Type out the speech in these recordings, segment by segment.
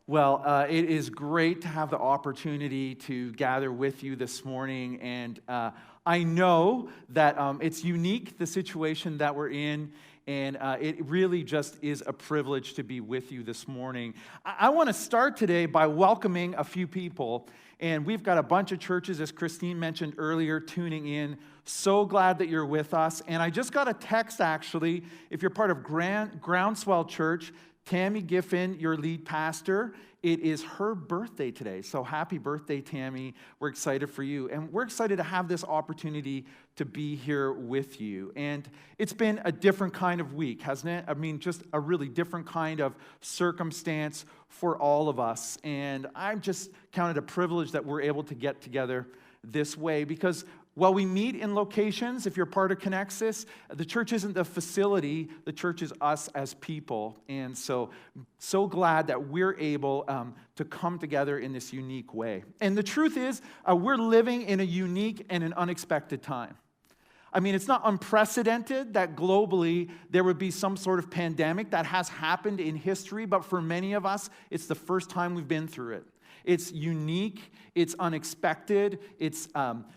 Well, it is great to have the opportunity to gather with you this morning, and I know that it's unique, the situation that we're in, and it really just is a privilege to be with you this morning. I want to start today by welcoming a few people, and we've got a bunch of churches, as Christine mentioned earlier, tuning in. So glad that you're with us, and I just got a text, actually, if you're part of Groundswell Church, Tammy Giffen, your lead pastor, it is her birthday today. So happy birthday, Tammy. We're excited for you. And we're excited to have this opportunity to be here with you. And it's been a different kind of week, hasn't it? I mean, just a really different kind of circumstance for all of us. And I've just counted a privilege that we're able to get together this way because while we meet in locations, if you're part of Connexus, the church isn't the facility, the church is us as people. And so glad that we're able to come together in this unique way. And the truth is, we're living in a unique and an unexpected time. I mean, it's not unprecedented that globally there would be some sort of pandemic that has happened in history, but for many of us, it's the first time we've been through it. It's unique, it's unexpected, it's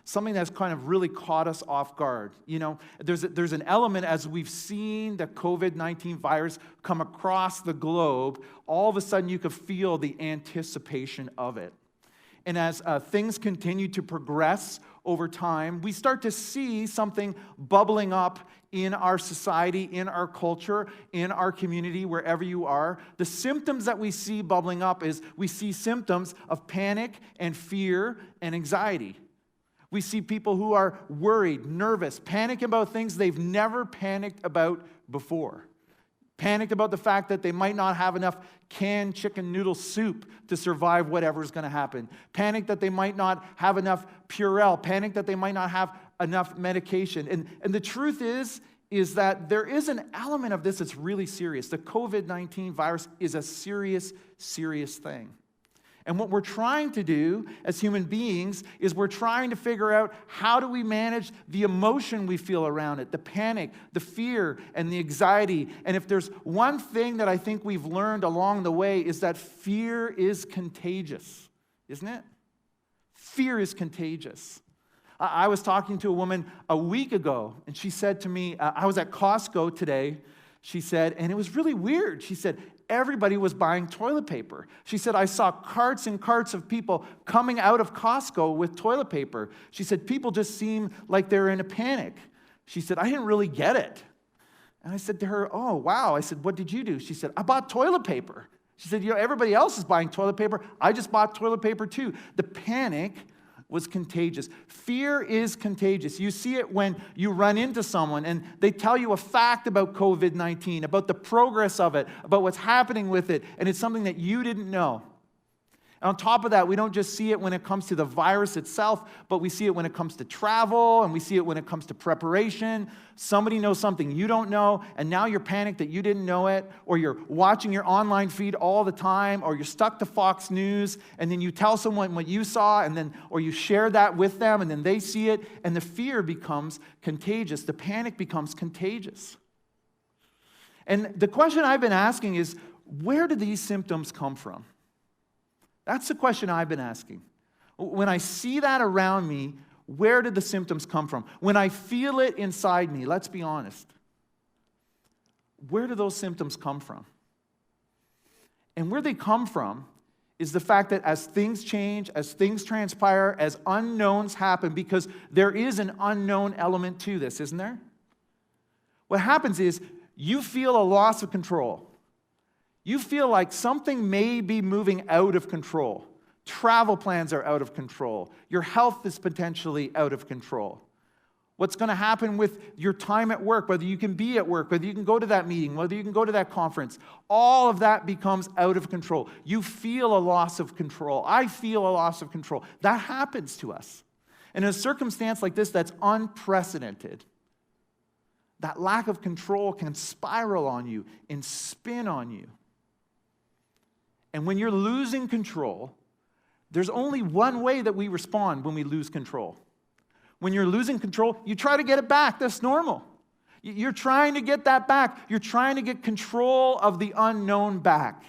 something that's kind of really caught us off guard. You know, there's an element as we've seen the COVID-19 virus come across the globe, all of a sudden you could feel the anticipation of it. And as things continue to progress over time, we start to see something bubbling up in our society, in our culture, in our community, wherever you are. The symptoms that we see bubbling up is we see symptoms of panic and fear and anxiety. We see people who are worried, nervous, panic about things they've never panicked about before. Panicked about the fact that they might not have enough canned chicken noodle soup to survive whatever's going to happen. Panicked that they might not have enough Purell. Panicked that they might not have enough medication. And the truth is that there is an element of this that's really serious. The COVID-19 virus is a serious, serious thing. And what we're trying to do as human beings is we're trying to figure out how do we manage the emotion we feel around it, the panic, the fear, and the anxiety. And if there's one thing that I think we've learned along the way is that fear is contagious, isn't it? Fear is contagious. I was talking to a woman a week ago, and she said to me, I was at Costco today, she said, and it was really weird. She said, everybody was buying toilet paper. She said, I saw carts and carts of people coming out of Costco with toilet paper. She said, people just seem like they're in a panic. She said, I didn't really get it. And I said to her, oh, wow. I said, what did you do? She said, I bought toilet paper. She said, you know, everybody else is buying toilet paper. I just bought toilet paper too. The panic was contagious. Fear is contagious. You see it when you run into someone and they tell you a fact about COVID-19, about the progress of it, about what's happening with it, and it's something that you didn't know. And on top of that, we don't just see it when it comes to the virus itself, but we see it when it comes to travel, and we see it when it comes to preparation. Somebody knows something you don't know, and now you're panicked that you didn't know it, or you're watching your online feed all the time, or you're stuck to Fox News, and then you tell someone what you saw, or you share that with them, and then they see it, and the fear becomes contagious. The panic becomes contagious. And the question I've been asking is, where do these symptoms come from? That's the question I've been asking. When I see that around me, where did the symptoms come from? When I feel it inside me, let's be honest, where do those symptoms come from? And where they come from is the fact that as things change, as things transpire, as unknowns happen, because there is an unknown element to this, isn't there? What happens is you feel a loss of control. You feel like something may be moving out of control. Travel plans are out of control. Your health is potentially out of control. What's going to happen with your time at work, whether you can be at work, whether you can go to that meeting, whether you can go to that conference, all of that becomes out of control. You feel a loss of control. I feel a loss of control. That happens to us. And in a circumstance like this that's unprecedented, that lack of control can spiral on you and spin on you. And when you're losing control, there's only one way that we respond when we lose control. When you're losing control, you try to get it back. That's normal. You're trying to get that back. You're trying to get control of the unknown back.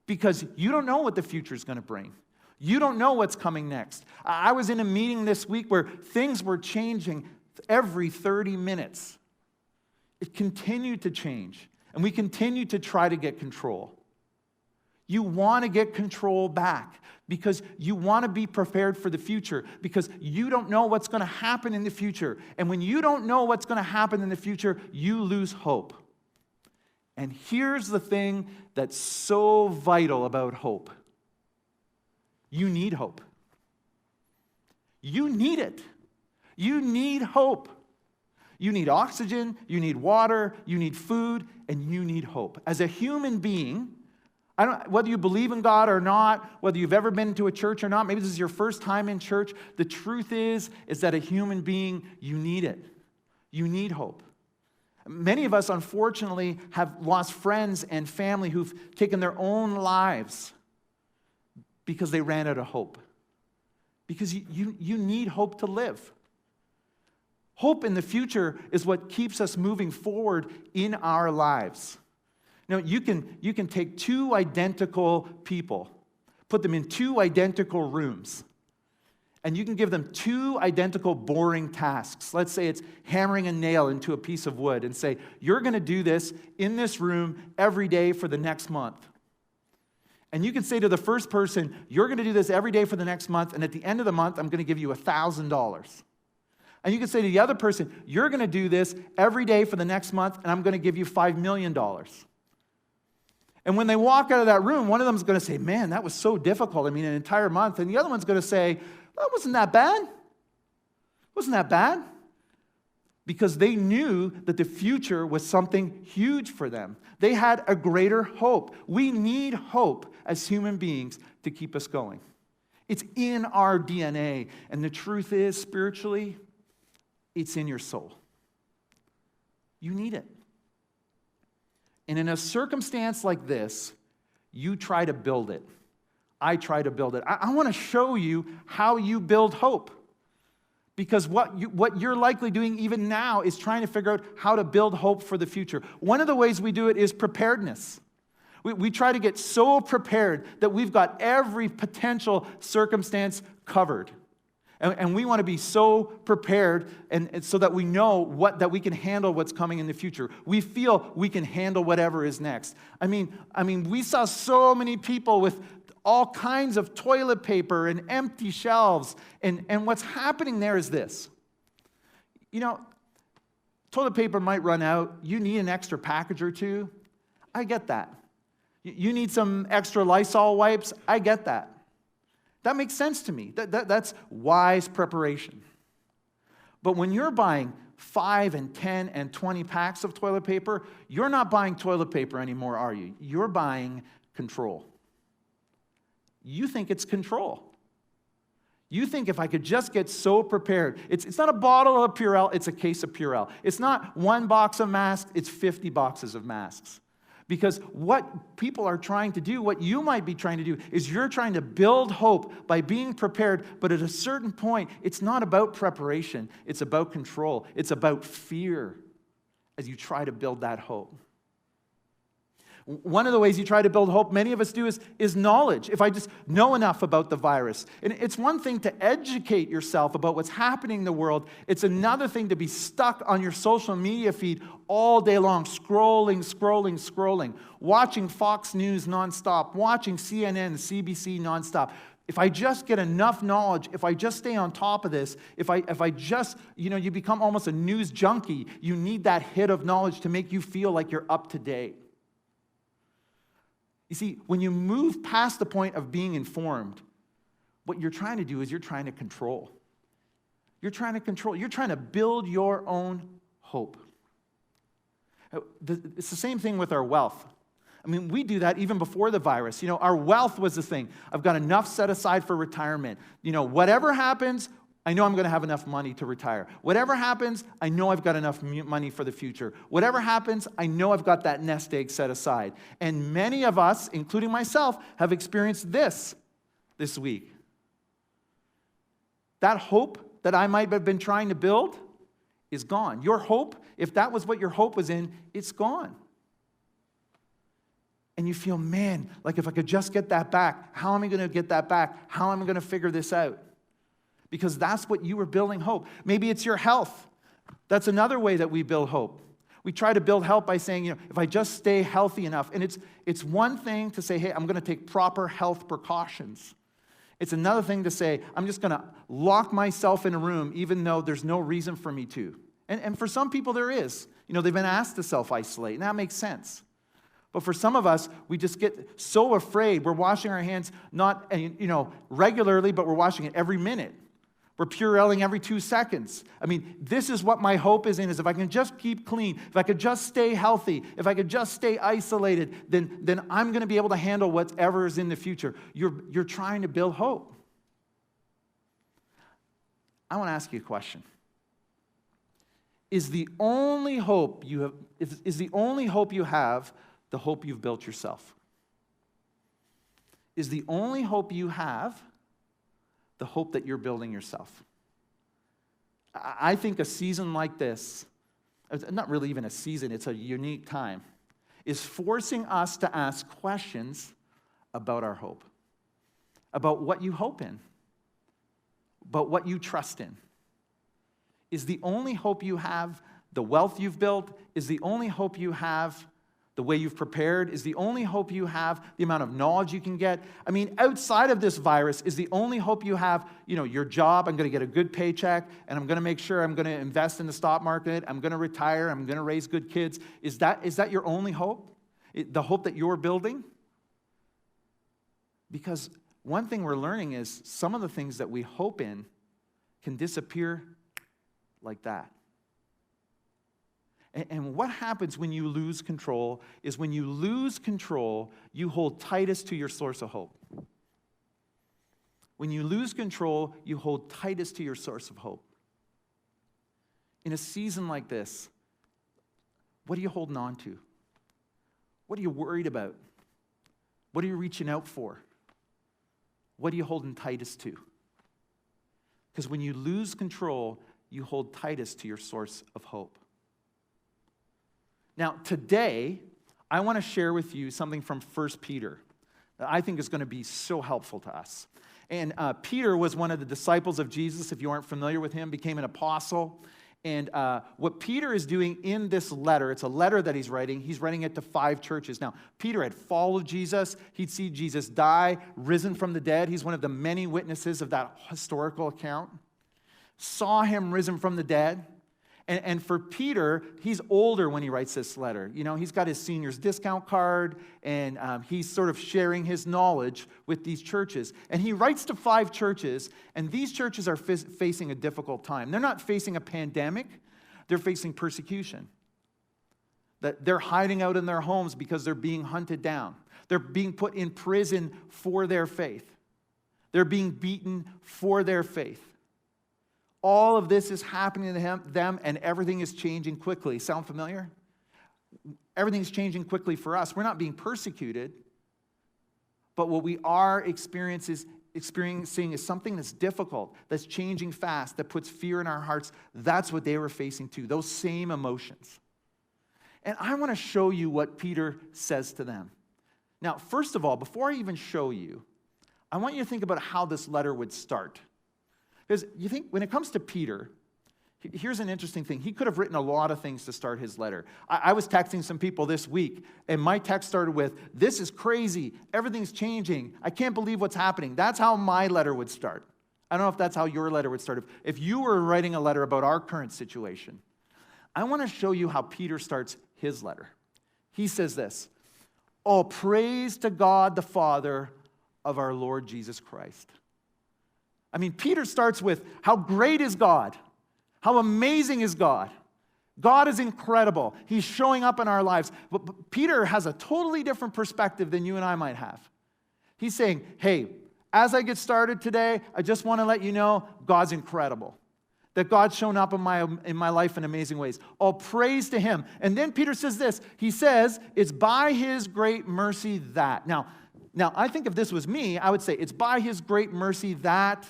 because you don't know what the future is going to bring. You don't know what's coming next. I was in a meeting this week where things were changing every 30 minutes. It continued to change, and we continue to try to get control. You want to get control back because you want to be prepared for the future, because you don't know what's going to happen in the future. And when you don't know what's going to happen in the future, you lose hope. And here's the thing that's so vital about hope. You need hope. You need it. You need hope. You need oxygen, you need water, you need food, and you need hope. As a human being, whether you believe in God or not, whether you've ever been to a church or not, maybe this is your first time in church, the truth is that a human being, you need it. You need hope. Many of us, unfortunately, have lost friends and family who've taken their own lives because they ran out of hope. Because you need hope to live. Hope in the future is what keeps us moving forward in our lives. Now, you can take two identical people, put them in two identical rooms, and you can give them two identical boring tasks. Let's say it's hammering a nail into a piece of wood and say, you're going to do this in this room every day for the next month. And you can say to the first person, you're going to do this every day for the next month, and at the end of the month, I'm going to give you $1,000. And you can say to the other person, you're going to do this every day for the next month, and I'm going to give you $5 million. And when they walk out of that room, one of them is going to say, man, that was so difficult. An entire month. And the other one's going to say, that wasn't that bad. Wasn't that bad? Because they knew that the future was something huge for them. They had a greater hope. We need hope as human beings to keep us going. It's in our DNA. And the truth is, spiritually, it's in your soul. You need it. And in a circumstance like this, you try to build it. I try to build it. I want to show you how you build hope. Because what you're likely doing even now is trying to figure out how to build hope for the future. One of the ways we do it is preparedness. We try to get so prepared that we've got every potential circumstance covered. And we want to be so prepared and so that we know that we can handle what's coming in the future. We feel we can handle whatever is next. We saw so many people with all kinds of toilet paper and empty shelves. And what's happening there is this. Toilet paper might run out. You need an extra package or two. I get that. You need some extra Lysol wipes. I get that. That makes sense to me. That's wise preparation. But when you're buying 5 and 10 and 20 packs of toilet paper, you're not buying toilet paper anymore, are you? You're buying control. You think it's control. You think if I could just get so prepared. It's not a bottle of Purell, it's a case of Purell. It's not 1 box of masks, it's 50 boxes of masks. Because what people are trying to do, what you might be trying to do, is you're trying to build hope by being prepared, but at a certain point, it's not about preparation, it's about control, it's about fear as you try to build that hope. One of the ways you try to build hope, many of us do, is knowledge. If I just know enough about the virus. And it's one thing to educate yourself about what's happening in the world. It's another thing to be stuck on your social media feed all day long, scrolling, watching Fox News nonstop, watching CNN, CBC nonstop. If I just get enough knowledge, if I just stay on top of this, if I just, you become almost a news junkie. You need that hit of knowledge to make you feel like you're up to date. You see, when you move past the point of being informed, what you're trying to do is you're trying to control. You're trying to build your own hope. It's the same thing with our wealth. We do that even before the virus. Our wealth was the thing. I've got enough set aside for retirement. Whatever happens, I know I'm going to have enough money to retire. Whatever happens, I know I've got enough money for the future. Whatever happens, I know I've got that nest egg set aside. And many of us, including myself, have experienced this week. That hope that I might have been trying to build is gone. Your hope, if that was what your hope was in, it's gone. And you feel, man, like if I could just get that back, how am I going to get that back? How am I going to figure this out? Because that's what you were building hope. Maybe it's your health. That's another way that we build hope. We try to build hope by saying, if I just stay healthy enough. And it's one thing to say, hey, I'm going to take proper health precautions. It's another thing to say, I'm just going to lock myself in a room even though there's no reason for me to. And for some people there is. They've been asked to self-isolate, and that makes sense. But for some of us, we just get so afraid. We're washing our hands not regularly, but we're washing it every minute. We're Purelling every 2 seconds. This is what my hope is if I can just keep clean, if I could just stay healthy, if I could just stay isolated, then I'm going to be able to handle whatever is in the future. You're trying to build hope. I want to ask you a question. Is the only hope you have the hope you've built yourself? Is the only hope you have the hope that you're building yourself? I think a season like this, not really even a season, it's a unique time, is forcing us to ask questions about our hope, about what you hope in, about what you trust in. Is the only hope you have the wealth you've built? Is the only hope you have the way you've prepared? Is the only hope you have the amount of knowledge you can get? Outside of this virus, is the only hope you have, your job, I'm going to get a good paycheck, and I'm going to make sure I'm going to invest in the stock market, I'm going to retire, I'm going to raise good kids. Is that your only hope? The hope that you're building? Because one thing we're learning is some of the things that we hope in can disappear like that. And what happens when you lose control is when you lose control, you hold tightest to your source of hope. When you lose control, you hold tightest to your source of hope. In a season like this, what are you holding on to? What are you worried about? What are you reaching out for? What are you holding tightest to? Because when you lose control, you hold tightest to your source of hope. Now, today, I want to share with you something from 1 Peter that I think is going to be so helpful to us. And Peter was one of the disciples of Jesus, if you aren't familiar with him, became an apostle. And what Peter is doing in this letter, it's a letter that he's writing it to 5 churches. Now, Peter had followed Jesus. He'd seen Jesus die, risen from the dead. He's one of the many witnesses of that historical account. Saw him risen from the dead. And for Peter, he's older when he writes this letter. He's got his senior's discount card, and he's sort of sharing his knowledge with these churches. And he writes to 5 churches, and these churches are facing a difficult time. They're not facing a pandemic. They're facing persecution. That they're hiding out in their homes because they're being hunted down. They're being put in prison for their faith. They're being beaten for their faith. All of this is happening to them, and everything is changing quickly. Sound familiar? Everything's changing quickly for us. We're not being persecuted, but what we are experiencing is something that's difficult, that's changing fast, that puts fear in our hearts. That's what they were facing too, those same emotions. And I want to show you what Peter says to them. Now, first of all, before I even show you, I want you to think about how this letter would start. Because you think, when it comes to Peter, here's an interesting thing. He could have written a lot of things to start his letter. I was texting some people this week, and my text started with, "This is crazy. Everything's changing. I can't believe what's happening." That's how my letter would start. I don't know if that's how your letter would start. If you were writing a letter about our current situation, I want to show you how Peter starts his letter. He says this, "All praise to God the Father of our Lord Jesus Christ." Peter starts with, how great is God? How amazing is God? God is incredible. He's showing up in our lives. But Peter has a totally different perspective than you and I might have. He's saying, hey, as I get started today, I just want to let you know God's incredible. That God's shown up in my life in amazing ways. All praise to him. And then Peter says this. He says, it's by his great mercy that. Now, I think if this was me, I would say, it's by his great mercy that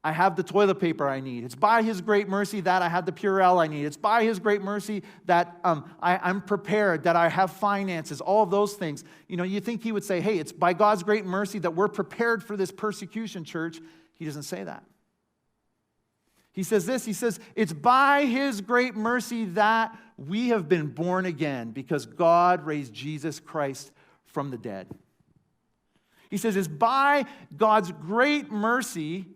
I have the toilet paper I need. It's by his great mercy that I have the Purell I need. It's by his great mercy that I'm prepared, that I have finances, all of those things. You know, you think he would say, hey, it's by God's great mercy that we're prepared for this persecution, church. He doesn't say that. He says this, he says, it's by his great mercy that we have been born again because God raised Jesus Christ from the dead. He says it's by God's great mercy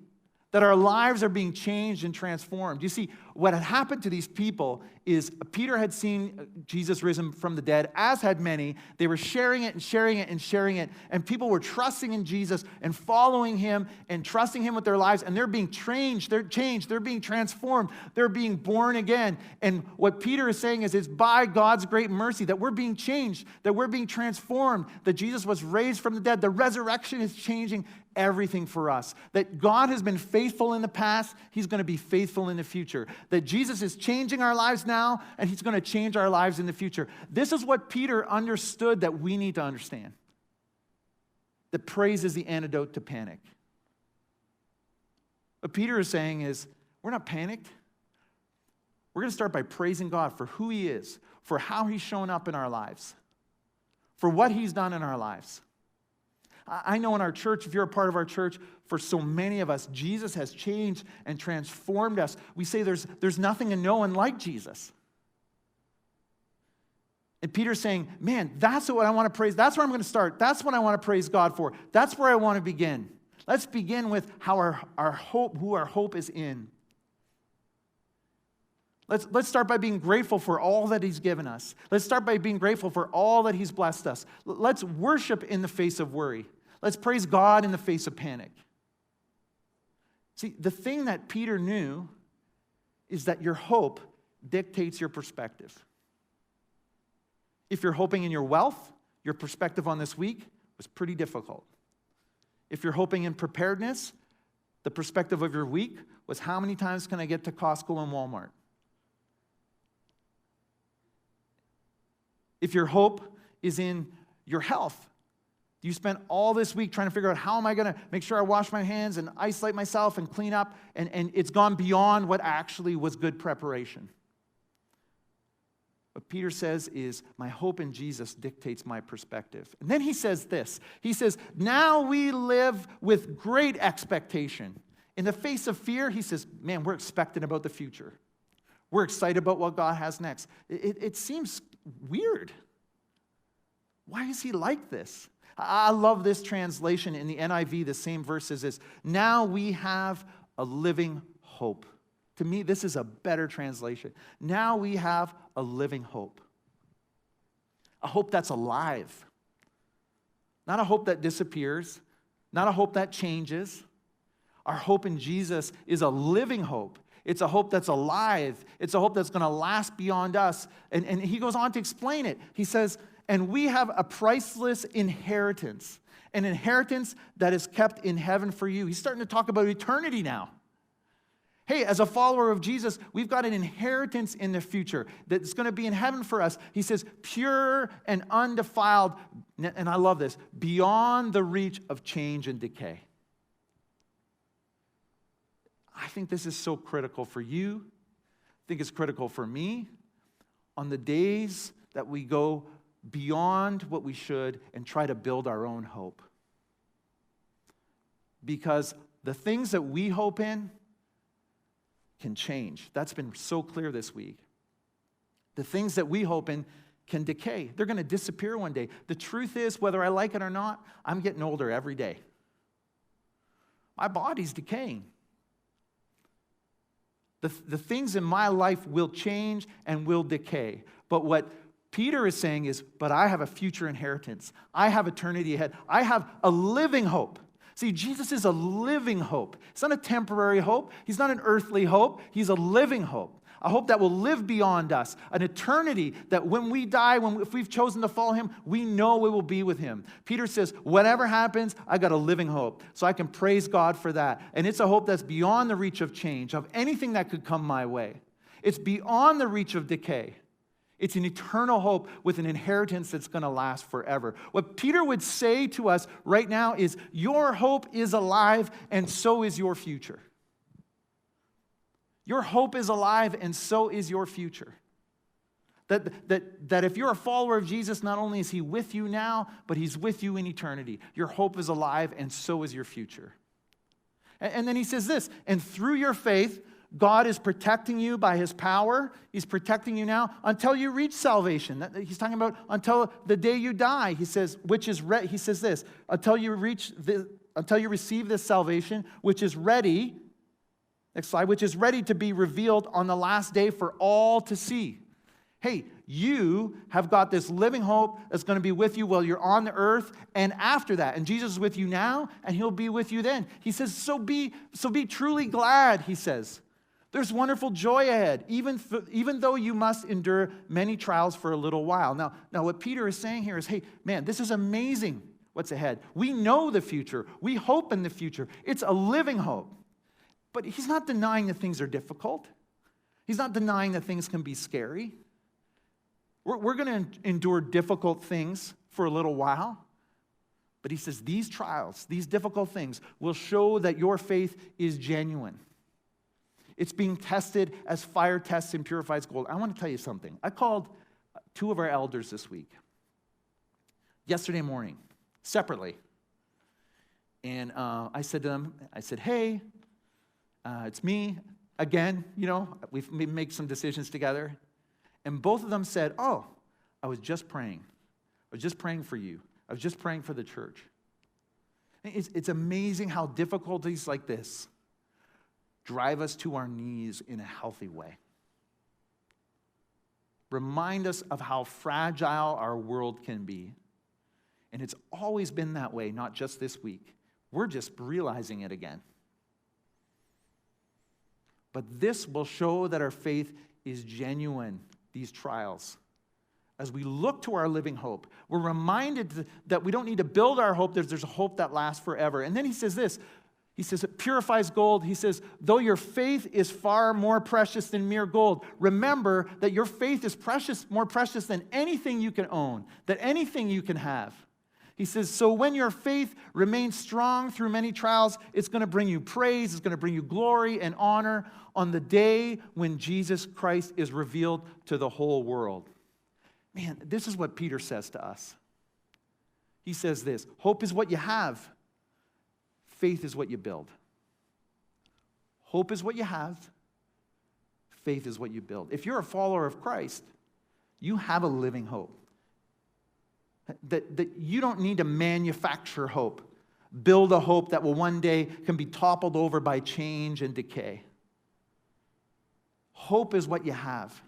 that our lives are being changed and transformed. You see, what had happened to these people is Peter had seen Jesus risen from the dead, as had many. They were sharing it and sharing it and sharing it, and people were trusting in Jesus and following him and trusting him with their lives, and they're being changed, they're being transformed, they're being born again. And what Peter is saying is it's by God's great mercy that we're being changed, that we're being transformed, that Jesus was raised from the dead. The resurrection is changing everything for us. That God has been faithful in the past, he's going to be faithful in the future. That Jesus is changing our lives now, and he's going to change our lives in the future. This is what Peter understood that we need to understand. That praise is the antidote to panic. What Peter is saying is, we're not panicked. We're going to start by praising God for who he is, for how he's shown up in our lives, for what he's done in our lives. I know in our church, if you're a part of our church, for so many of us, Jesus has changed and transformed us. We say there's nothing and no one like Jesus. And Peter's saying, man, that's what I want to praise. That's where I'm going to start. That's what I want to praise God for. That's where I want to begin. Let's begin with how our hope, who our hope is in. Let's start by being grateful for all that he's given us. Let's start by being grateful for all that he's blessed us. Let's worship in the face of worry. Let's praise God in the face of panic. See, the thing that Peter knew is that your hope dictates your perspective. If you're hoping in your wealth, your perspective on this week was pretty difficult. If you're hoping in preparedness, the perspective of your week was how many times can I get to Costco and Walmart? If your hope is in your health, you spent all this week trying to figure out how am I going to make sure I wash my hands and isolate myself and clean up, and it's gone beyond what actually was good preparation. What Peter says is, my hope in Jesus dictates my perspective. And then he says this. He says, now we live with great expectation. In the face of fear, he says, man, we're expectant about the future. We're excited about what God has next. It seems weird. Why is he like this? I love this translation in the NIV. The same verse says this, now we have a living hope. To me, this is a better translation. Now we have a living hope. A hope that's alive. Not a hope that disappears. Not a hope that changes. Our hope in Jesus is a living hope. It's a hope that's alive. It's a hope that's going to last beyond us. And he goes on to explain it. He says, and we have a priceless inheritance. An inheritance that is kept in heaven for you. He's starting to talk about eternity now. Hey, as a follower of Jesus, we've got an inheritance in the future that's going to be in heaven for us. He says, pure and undefiled, and I love this, beyond the reach of change and decay. I think this is so critical for you. I think it's critical for me on the days that we go beyond what we should and try to build our own hope. Because the things that we hope in can change. That's been so clear this week. The things that we hope in can decay. They're going to disappear one day. The truth is, whether I like it or not, I'm getting older every day. My body's decaying. The things in my life will change and will decay. But what Peter is saying is, but I have a future inheritance. I have eternity ahead. I have a living hope. See, Jesus is a living hope. It's not a temporary hope. He's not an earthly hope. He's a living hope. A hope that will live beyond us. An eternity that when we die, if we've chosen to follow him, we know we will be with him. Peter says, whatever happens, I got a living hope. So I can praise God for that. And it's a hope that's beyond the reach of change, of anything that could come my way. It's beyond the reach of decay. It's an eternal hope with an inheritance that's going to last forever. What Peter would say to us right now is, your hope is alive and so is your future. Your hope is alive, and so is your future. That if you're a follower of Jesus, not only is he with you now, but he's with you in eternity. Your hope is alive, and so is your future. And then he says this, and through your faith, God is protecting you by his power. He's protecting you now until you reach salvation. He's talking about until the day you die. He says, he says this, until you receive this salvation, which is ready, next slide, which is ready to be revealed on the last day for all to see. Hey, you have got this living hope that's going to be with you while you're on the earth and after that. And Jesus is with you now, and he'll be with you then. He says, so be truly glad, he says. There's wonderful joy ahead, even though you must endure many trials for a little while. Now, what Peter is saying here is, hey, man, this is amazing what's ahead. We know the future. We hope in the future. It's a living hope. But he's not denying that things are difficult. He's not denying that things can be scary. We're going to endure difficult things for a little while. But he says these trials, these difficult things will show that your faith is genuine. It's being tested as fire tests and purifies gold. I want to tell you something. I called two of our elders this week, yesterday morning, separately. And I said to them, hey, it's me again. We've made some decisions together. And both of them said, oh, I was just praying. I was just praying for you. I was just praying for the church. It's amazing how difficulties like this drive us to our knees in a healthy way. Remind us of how fragile our world can be. And it's always been that way, not just this week. We're just realizing it again. But this will show that our faith is genuine, these trials. As we look to our living hope, we're reminded that we don't need to build our hope. There's a hope that lasts forever. And then he says this. He says it purifies gold. He says, though your faith is far more precious than mere gold, remember that your faith is more precious than anything you can own, than anything you can have. He says, so when your faith remains strong through many trials, it's going to bring you praise, it's going to bring you glory and honor on the day when Jesus Christ is revealed to the whole world. Man, this is what Peter says to us. He says this, hope is what you have. Faith is what you build. Hope is what you have. Faith is what you build. If you're a follower of Christ, you have a living hope. That you don't need to manufacture hope. Build a hope that will one day can be toppled over by change and decay. Hope is what you have.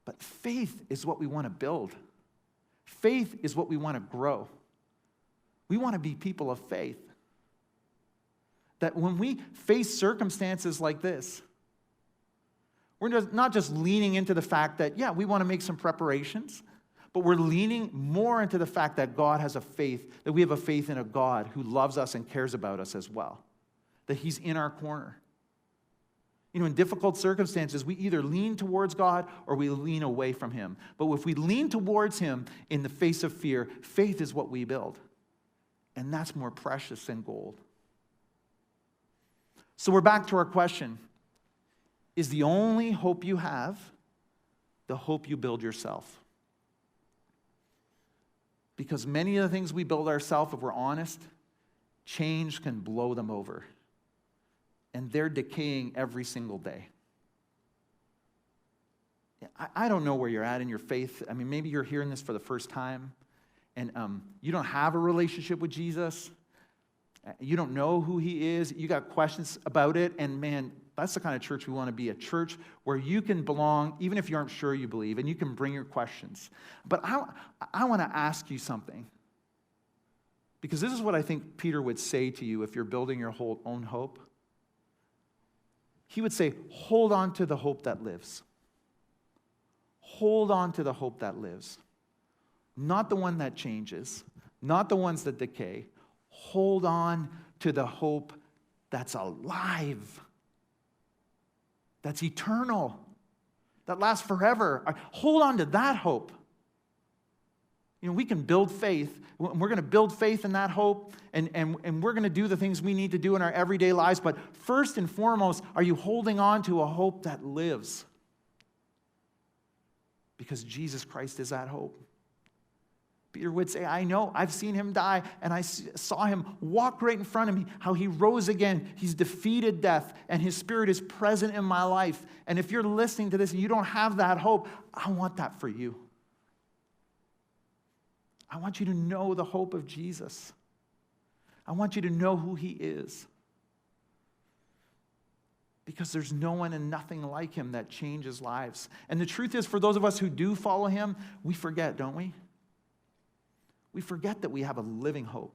But faith is what we want to build. Faith is what we want to grow. We want to be people of faith. That when we face circumstances like this, we're not just leaning into the fact that, yeah, we want to make some preparations, but we're leaning more into the fact that God has a faith, that we have a faith in a God who loves us and cares about us as well. That he's in our corner. In difficult circumstances, we either lean towards God or we lean away from him. But if we lean towards him in the face of fear, faith is what we build. And that's more precious than gold. So we're back to our question. Is the only hope you have the hope you build yourself? Because many of the things we build ourselves, if we're honest, change can blow them over. And they're decaying every single day. I don't know where you're at in your faith. I mean, maybe you're hearing this for the first time, and you don't have a relationship with Jesus. You don't know who he is. You got questions about it, and man, that's the kind of church we want to be, a church where you can belong, even if you aren't sure you believe, and you can bring your questions. But I want to ask you something, because this is what I think Peter would say to you if you're building your own hope. He would say, hold on to the hope that lives. Hold on to the hope that lives. Not the one that changes, not the ones that decay. Hold on to the hope that's alive, that's eternal, that lasts forever. Hold on to that hope. We can build faith. We're going to build faith in that hope, and we're going to do the things we need to do in our everyday lives. But first and foremost, are you holding on to a hope that lives? Because Jesus Christ is that hope. Peter would say, I know, I've seen him die, and I saw him walk right in front of me, how he rose again. He's defeated death, and his Spirit is present in my life. And if you're listening to this and you don't have that hope, I want that for you. I want you to know the hope of Jesus. I want you to know who he is. Because there's no one and nothing like him that changes lives. And the truth is, for those of us who do follow him, we forget, don't we? We forget that we have a living hope.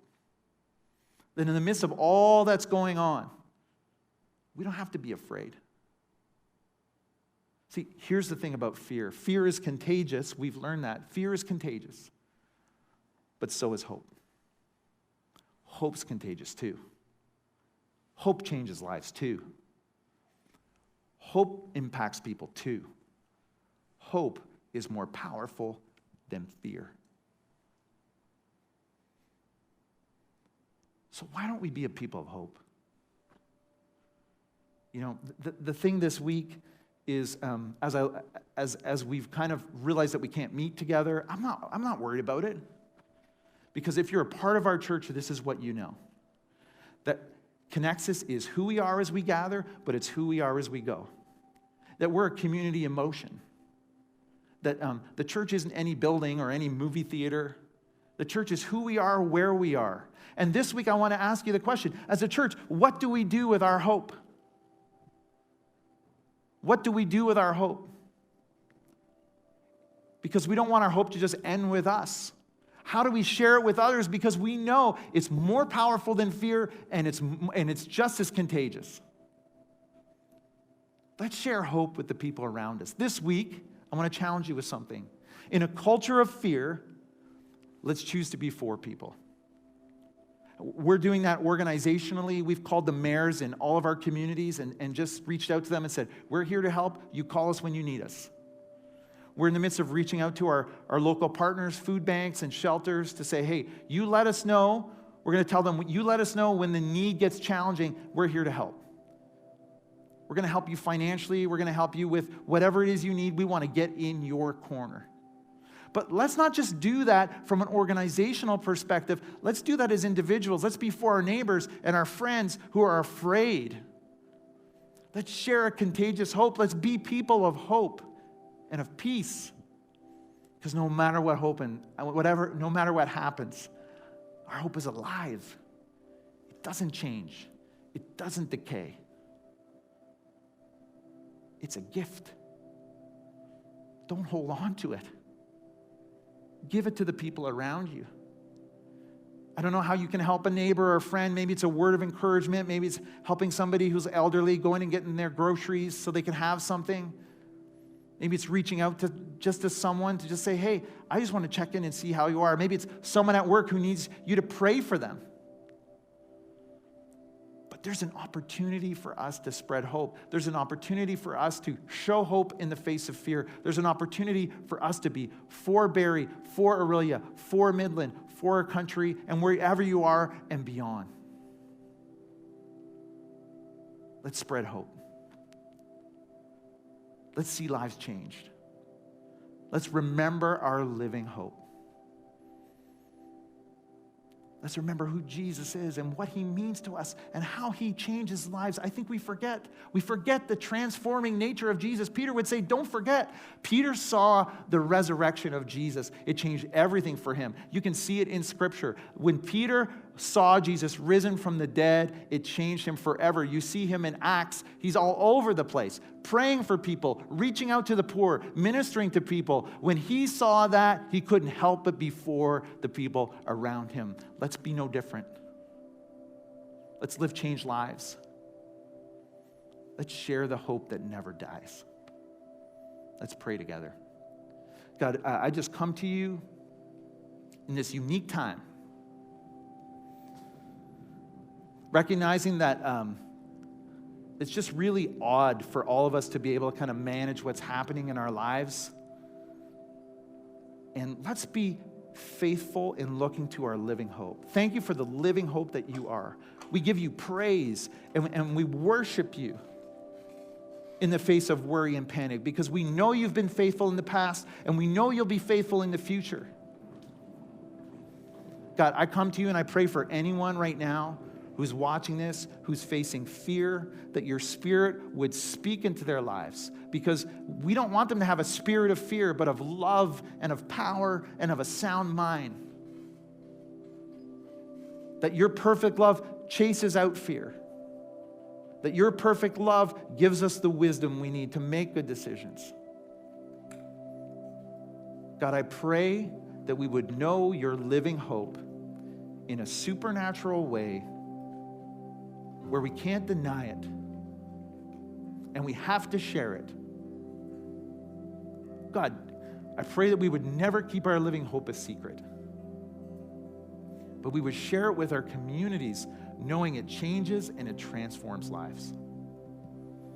That in the midst of all that's going on, we don't have to be afraid. See, here's the thing about fear. Fear is contagious. We've learned that. Fear is contagious. But so is hope. Hope's contagious too. Hope changes lives too. Hope impacts people too. Hope is more powerful than fear. So why don't we be a people of hope? The thing this week is, as we've kind of realized that we can't meet together, I'm not worried about it. Because if you're a part of our church, this is what you know. That Connexus is who we are as we gather, but it's who we are as we go. That we're a community in motion. That the church isn't any building or any movie theater. The church is who we are, where we are. And this week I want to ask you the question, as a church, what do we do with our hope? What do we do with our hope? Because we don't want our hope to just end with us. How do we share it with others? Because we know it's more powerful than fear, and it's just as contagious. Let's share hope with the people around us. This week, I want to challenge you with something. In a culture of fear, let's choose to be for people. We're doing that organizationally. We've called the mayors in all of our communities and just reached out to them and said, we're here to help. You call us when you need us. We're in the midst of reaching out to our local partners, food banks and shelters, to say, hey, you let us know. We're going to tell them, you let us know when the need gets challenging. We're here to help. We're going to help you financially. We're going to help you with whatever it is you need. We want to get in your corner. But let's not just do that from an organizational perspective. Let's do that as individuals. Let's be for our neighbors and our friends who are afraid. Let's share a contagious hope. Let's be people of hope and of peace. Because no matter what no matter what happens, our hope is alive. It doesn't change. It doesn't decay. It's a gift. Don't hold on to it. Give it to the people around you. I don't know how you can help a neighbor or a friend. Maybe it's a word of encouragement. Maybe it's helping somebody who's elderly, going and getting their groceries so they can have something. Maybe it's reaching out to someone to just say, hey, I just want to check in and see how you are. Maybe it's someone at work who needs you to pray for them. But there's an opportunity for us to spread hope. There's an opportunity for us to show hope in the face of fear. There's an opportunity for us to be for Barrie, for Aurelia, for Midland, for our country, and wherever you are and beyond. Let's spread hope. Let's see lives changed. Let's remember our living hope. Let's remember who Jesus is and what he means to us and how he changes lives. I think we forget. We forget the transforming nature of Jesus. Peter would say, don't forget. Peter saw the resurrection of Jesus. It changed everything for him. You can see it in Scripture. When Peter saw Jesus risen from the dead, it changed him forever. You see him in Acts. He's all over the place, praying for people, reaching out to the poor, ministering to people. When he saw that, he couldn't help but be for the people around him. Let's be no different. Let's live changed lives. Let's share the hope that never dies. Let's pray together. God, I just come to you in this unique time, recognizing that it's just really odd for all of us to be able to kind of manage what's happening in our lives. And let's be faithful in looking to our living hope. Thank you for the living hope that you are. We give you praise and we worship you in the face of worry and panic, because we know you've been faithful in the past and we know you'll be faithful in the future. God, I come to you and I pray for anyone right now who's watching this, who's facing fear, that your Spirit would speak into their lives, because we don't want them to have a spirit of fear, but of love and of power and of a sound mind. That your perfect love chases out fear. That your perfect love gives us the wisdom we need to make good decisions. God, I pray that we would know your living hope in a supernatural way where we can't deny it and we have to share it. God, I pray that we would never keep our living hope a secret, but we would share it with our communities, knowing it changes and it transforms lives.